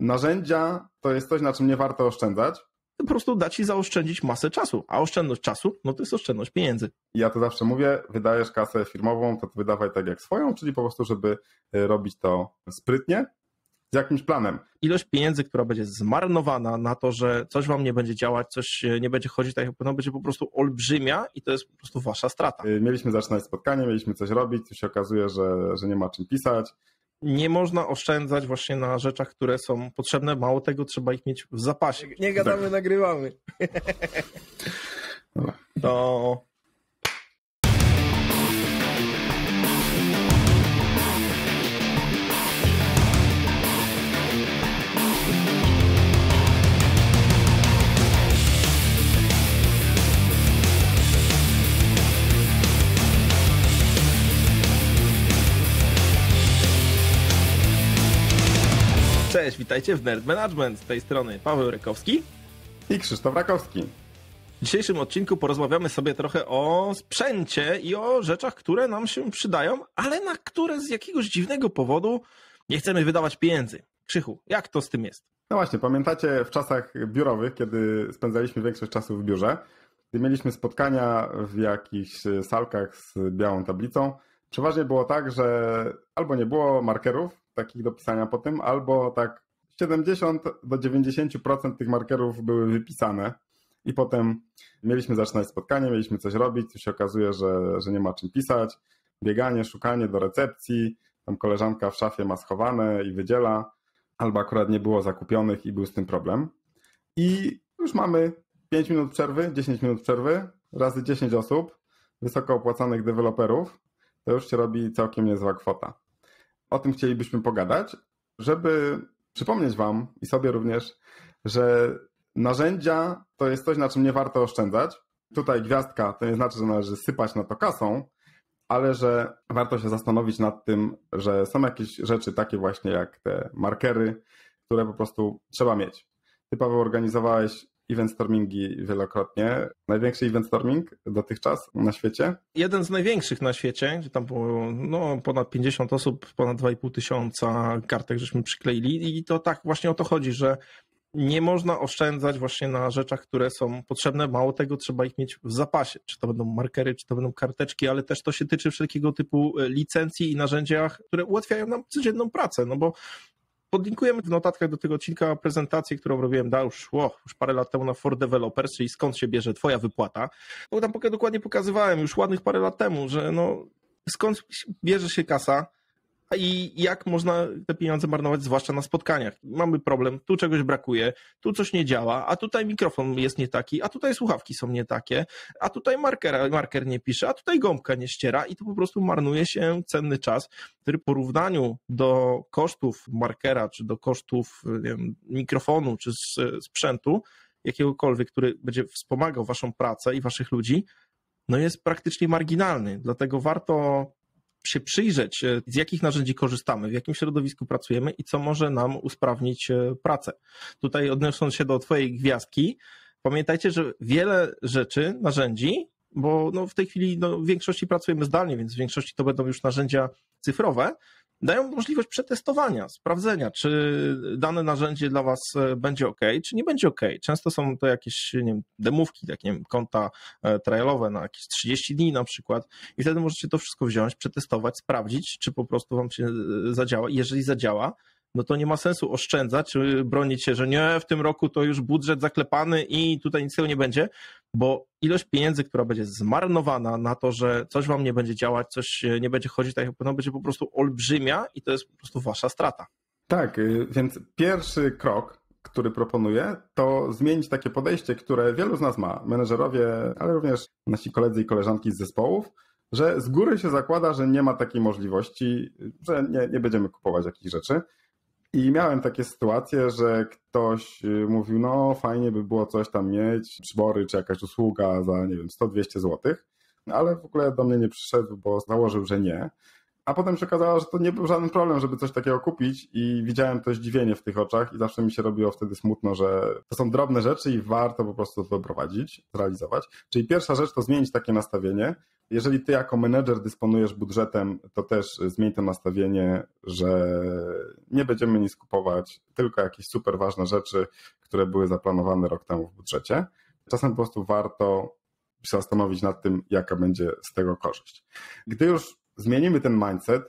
narzędzia to jest coś, na czym nie warto oszczędzać. Po prostu da ci zaoszczędzić masę czasu, a oszczędność czasu, no to jest oszczędność pieniędzy. Ja to zawsze mówię, wydajesz kasę firmową, to wydawaj tak jak swoją, czyli po prostu, żeby robić to sprytnie, z jakimś planem. Ilość pieniędzy, która będzie zmarnowana na to, że coś wam nie będzie działać, coś nie będzie chodzić tak jak powinno, będzie po prostu olbrzymia i to jest po prostu wasza strata. Mieliśmy zaczynać spotkanie, mieliśmy coś robić, to się okazuje, że nie ma czym pisać. Nie można oszczędzać właśnie na rzeczach, które są potrzebne, mało tego, trzeba ich mieć w zapasie. Nie gadamy, nagrywamy. To... Cześć, witajcie w Nerd Management. Z tej strony Paweł Rykowski i Krzysztof Rakowski. W dzisiejszym odcinku porozmawiamy sobie trochę o sprzęcie i o rzeczach, które nam się przydają, ale na które z jakiegoś dziwnego powodu nie chcemy wydawać pieniędzy. Krzychu, jak to z tym jest? No właśnie, pamiętacie w czasach biurowych, kiedy spędzaliśmy większość czasu w biurze, gdy mieliśmy spotkania w jakichś salkach z białą tablicą, przeważnie było tak, że albo nie było markerów takich do pisania po tym, albo tak 70 do 90% tych markerów były wypisane i potem mieliśmy zaczynać spotkanie, mieliśmy coś robić, to się okazuje, że nie ma czym pisać, bieganie, szukanie do recepcji, tam koleżanka w szafie ma schowane i wydziela, albo akurat nie było zakupionych i był z tym problem. I już mamy 5 minut przerwy, 10 minut przerwy, razy 10 osób, wysoko opłacanych deweloperów, to już się robi całkiem niezła kwota. O tym chcielibyśmy pogadać, żeby przypomnieć wam i sobie również, że narzędzia to jest coś, na czym nie warto oszczędzać. Tutaj gwiazdka to nie znaczy, że należy sypać na to kasą, ale że warto się zastanowić nad tym, że są jakieś rzeczy takie właśnie jak te markery, które po prostu trzeba mieć. Ty, Paweł, organizowałeś event stormingi wielokrotnie. Największy event storming dotychczas na świecie? Jeden z największych na świecie, gdzie tam było ponad 50 osób, ponad 2,5 tysiąca kartek żeśmy przykleili i to tak właśnie o to chodzi, że nie można oszczędzać właśnie na rzeczach, które są potrzebne, mało tego, trzeba ich mieć w zapasie, czy to będą markery, czy to będą karteczki, ale też to się tyczy wszelkiego typu licencji i narzędziach, które ułatwiają nam codzienną pracę, no bo podlinkujemy w notatkach do tego odcinka prezentację, którą robiłem już parę lat temu na For Developers, czyli skąd się bierze twoja wypłata. Bo tam dokładnie pokazywałem już ładnych parę lat temu, że skąd bierze się kasa i jak można te pieniądze marnować, zwłaszcza na spotkaniach. Mamy problem, tu czegoś brakuje, tu coś nie działa, a tutaj mikrofon jest nie taki, a tutaj słuchawki są nie takie, a tutaj marker nie pisze, a tutaj gąbka nie ściera i to po prostu marnuje się cenny czas, który w porównaniu do kosztów markera, czy do kosztów mikrofonu, czy sprzętu jakiegokolwiek, który będzie wspomagał waszą pracę i waszych ludzi, jest praktycznie marginalny. Dlatego warto się przyjrzeć, z jakich narzędzi korzystamy, w jakim środowisku pracujemy i co może nam usprawnić pracę. Tutaj odnosząc się do twojej gwiazdki, pamiętajcie, że wiele rzeczy, narzędzi, bo w tej chwili w większości pracujemy zdalnie, więc w większości to będą już narzędzia cyfrowe, dają możliwość przetestowania, sprawdzenia, czy dane narzędzie dla was będzie ok, czy nie będzie ok. Często są to jakieś demówki, takie konta trialowe na jakieś 30 dni na przykład i wtedy możecie to wszystko wziąć, przetestować, sprawdzić, czy po prostu wam się zadziała. I jeżeli zadziała, to nie ma sensu oszczędzać, czy bronić się, że nie, w tym roku to już budżet zaklepany i tutaj nic tego nie będzie, bo ilość pieniędzy, która będzie zmarnowana na to, że coś wam nie będzie działać, coś nie będzie chodzić tak jak powinno, będzie po prostu olbrzymia i to jest po prostu wasza strata. Tak, więc pierwszy krok, który proponuję, to zmienić takie podejście, które wielu z nas ma, menedżerowie, ale również nasi koledzy i koleżanki z zespołów, że z góry się zakłada, że nie ma takiej możliwości, że nie będziemy kupować jakichś rzeczy. I miałem takie sytuacje, że ktoś mówił, fajnie by było coś tam mieć, przybory czy jakaś usługa za, 100-200 zł, ale w ogóle do mnie nie przyszedł, bo założył, że nie. A potem się okazało, że to nie był żaden problem, żeby coś takiego kupić i widziałem to zdziwienie w tych oczach i zawsze mi się robiło wtedy smutno, że to są drobne rzeczy i warto po prostu to doprowadzić, zrealizować. Czyli pierwsza rzecz to zmienić takie nastawienie, Jeżeli ty jako menedżer dysponujesz budżetem, to też zmień to nastawienie, że nie będziemy nic kupować, tylko jakieś super ważne rzeczy, które były zaplanowane rok temu w budżecie. Czasem po prostu warto się zastanowić nad tym, jaka będzie z tego korzyść. Gdy już zmienimy ten mindset,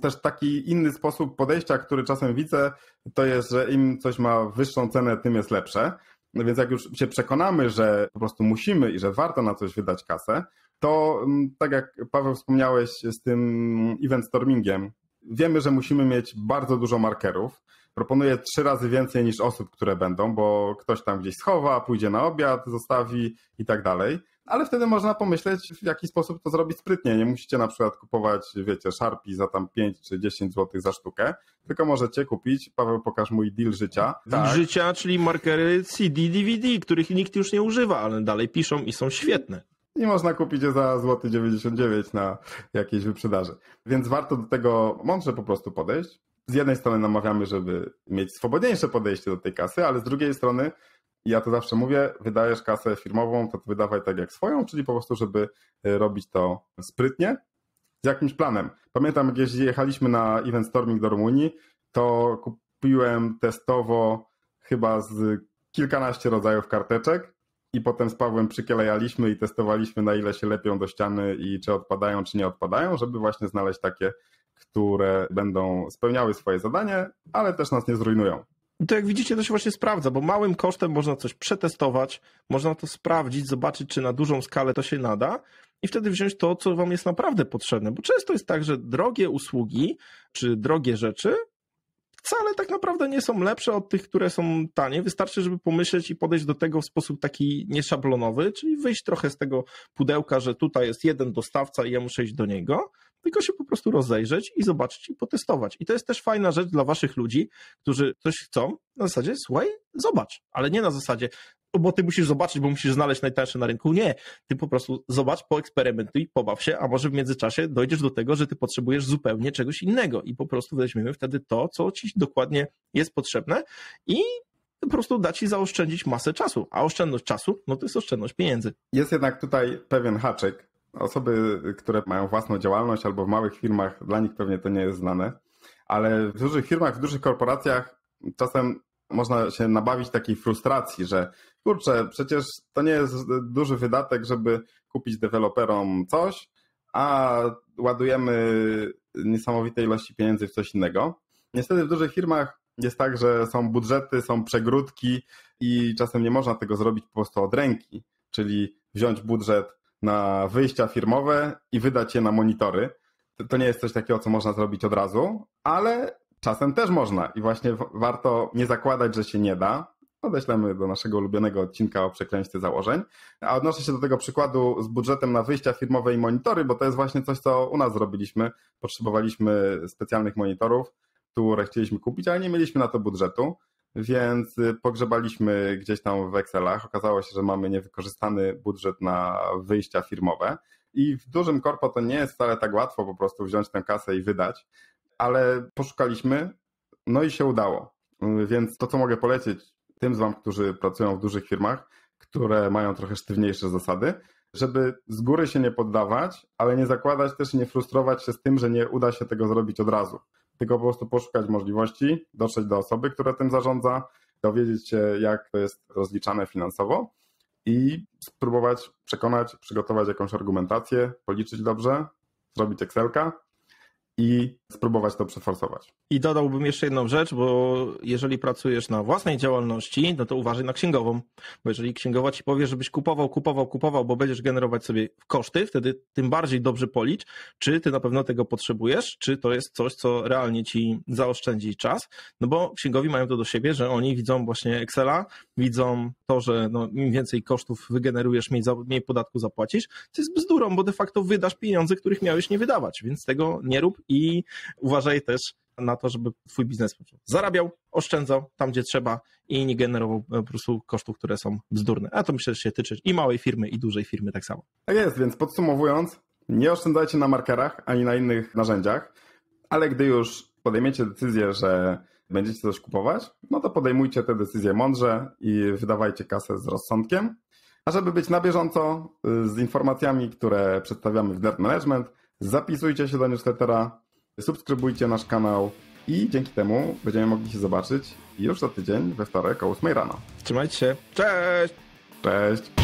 też taki inny sposób podejścia, który czasem widzę, to jest, że im coś ma wyższą cenę, tym jest lepsze. No więc jak już się przekonamy, że po prostu musimy i że warto na coś wydać kasę, to tak jak Paweł wspomniałeś z tym event stormingiem, wiemy, że musimy mieć bardzo dużo markerów. Proponuję 3 razy więcej niż osób, które będą, bo ktoś tam gdzieś schowa, pójdzie na obiad, zostawi i tak dalej. Ale wtedy można pomyśleć, w jaki sposób to zrobić sprytnie. Nie musicie na przykład kupować, wiecie, Sharpie za tam 5 czy 10 zł za sztukę, tylko możecie kupić, Paweł, pokaż mój deal życia. Deal życia, czyli markery CD, DVD, których nikt już nie używa, ale dalej piszą i są świetne. I można kupić je za złoty 99 na jakiejś wyprzedaży. Więc warto do tego mądrze po prostu podejść. Z jednej strony namawiamy, żeby mieć swobodniejsze podejście do tej kasy, ale z drugiej strony, ja to zawsze mówię, wydajesz kasę firmową, to wydawaj tak jak swoją, czyli po prostu, żeby robić to sprytnie, z jakimś planem. Pamiętam, jak jechaliśmy na event storming do Rumunii, to kupiłem testowo chyba z kilkanaście rodzajów karteczek i potem z Pawłem przyklejaliśmy i testowaliśmy, na ile się lepią do ściany i czy odpadają, czy nie odpadają, żeby właśnie znaleźć takie, które będą spełniały swoje zadanie, ale też nas nie zrujnują. I to jak widzicie, to się właśnie sprawdza, bo małym kosztem można coś przetestować, można to sprawdzić, zobaczyć, czy na dużą skalę to się nada i wtedy wziąć to, co wam jest naprawdę potrzebne, bo często jest tak, że drogie usługi czy drogie rzeczy wcale tak naprawdę nie są lepsze od tych, które są tanie. Wystarczy, żeby pomyśleć i podejść do tego w sposób taki nieszablonowy, czyli wyjść trochę z tego pudełka, że tutaj jest jeden dostawca i ja muszę iść do niego, tylko się po prostu rozejrzeć i zobaczyć i potestować. I to jest też fajna rzecz dla waszych ludzi, którzy coś chcą, na zasadzie, słuchaj, zobacz, ale nie na zasadzie, bo ty musisz zobaczyć, bo musisz znaleźć najtańsze na rynku. Nie, ty po prostu zobacz, poeksperymentuj, pobaw się, a może w międzyczasie dojdziesz do tego, że ty potrzebujesz zupełnie czegoś innego i po prostu weźmiemy wtedy to, co ci dokładnie jest potrzebne i po prostu da ci zaoszczędzić masę czasu, a oszczędność czasu, no to jest oszczędność pieniędzy. Jest jednak tutaj pewien haczyk. Osoby, które mają własną działalność albo w małych firmach, dla nich pewnie to nie jest znane, ale w dużych firmach, w dużych korporacjach czasem można się nabawić takiej frustracji, że kurczę, przecież to nie jest duży wydatek, żeby kupić deweloperom coś, a ładujemy niesamowite ilości pieniędzy w coś innego. Niestety w dużych firmach jest tak, że są budżety, są przegródki i czasem nie można tego zrobić po prostu od ręki, czyli wziąć budżet na wyjścia firmowe i wydać je na monitory. To nie jest coś takiego, co można zrobić od razu, ale czasem też można i właśnie warto nie zakładać, że się nie da. Odeślemy do naszego ulubionego odcinka o przekleństwie założeń. A odnoszę się do tego przykładu z budżetem na wyjścia firmowe i monitory, bo to jest właśnie coś, co u nas zrobiliśmy. Potrzebowaliśmy specjalnych monitorów, które chcieliśmy kupić, ale nie mieliśmy na to budżetu, więc pogrzebaliśmy gdzieś tam w Excelach. Okazało się, że mamy niewykorzystany budżet na wyjścia firmowe i w dużym korpo to nie jest wcale tak łatwo po prostu wziąć tę kasę i wydać, ale poszukaliśmy, no i się udało. Więc to, co mogę polecić tym z wam, którzy pracują w dużych firmach, które mają trochę sztywniejsze zasady, żeby z góry się nie poddawać, ale nie zakładać też i nie frustrować się z tym, że nie uda się tego zrobić od razu. Tylko po prostu poszukać możliwości, dotrzeć do osoby, która tym zarządza, dowiedzieć się, jak to jest rozliczane finansowo i spróbować przekonać, przygotować jakąś argumentację, policzyć dobrze, zrobić Excelka i spróbować to przeforsować. I dodałbym jeszcze jedną rzecz, bo jeżeli pracujesz na własnej działalności, no to uważaj na księgową, bo jeżeli księgowa ci powie, żebyś kupował, bo będziesz generować sobie koszty, wtedy tym bardziej dobrze policz, czy ty na pewno tego potrzebujesz, czy to jest coś, co realnie ci zaoszczędzi czas, no bo księgowi mają to do siebie, że oni widzą właśnie Excela, widzą to, że no, im więcej kosztów wygenerujesz, mniej podatku zapłacisz, to jest bzdurą, bo de facto wydasz pieniądze, których miałeś nie wydawać, więc tego nie rób i uważaj też na to, żeby twój biznes zarabiał, oszczędzał tam, gdzie trzeba i nie generował po prostu kosztów, które są bzdurne. A to myślę, że się tyczy i małej firmy, i dużej firmy tak samo. Tak jest, więc podsumowując, nie oszczędzajcie na markerach ani na innych narzędziach, ale gdy już podejmiecie decyzję, że będziecie coś kupować, no to podejmujcie te decyzje mądrze i wydawajcie kasę z rozsądkiem. A żeby być na bieżąco z informacjami, które przedstawiamy w Dirt Management, zapisujcie się do newslettera, subskrybujcie nasz kanał i dzięki temu będziemy mogli się zobaczyć już za tydzień we wtorek o 8 rano. Trzymajcie się. Cześć! Cześć!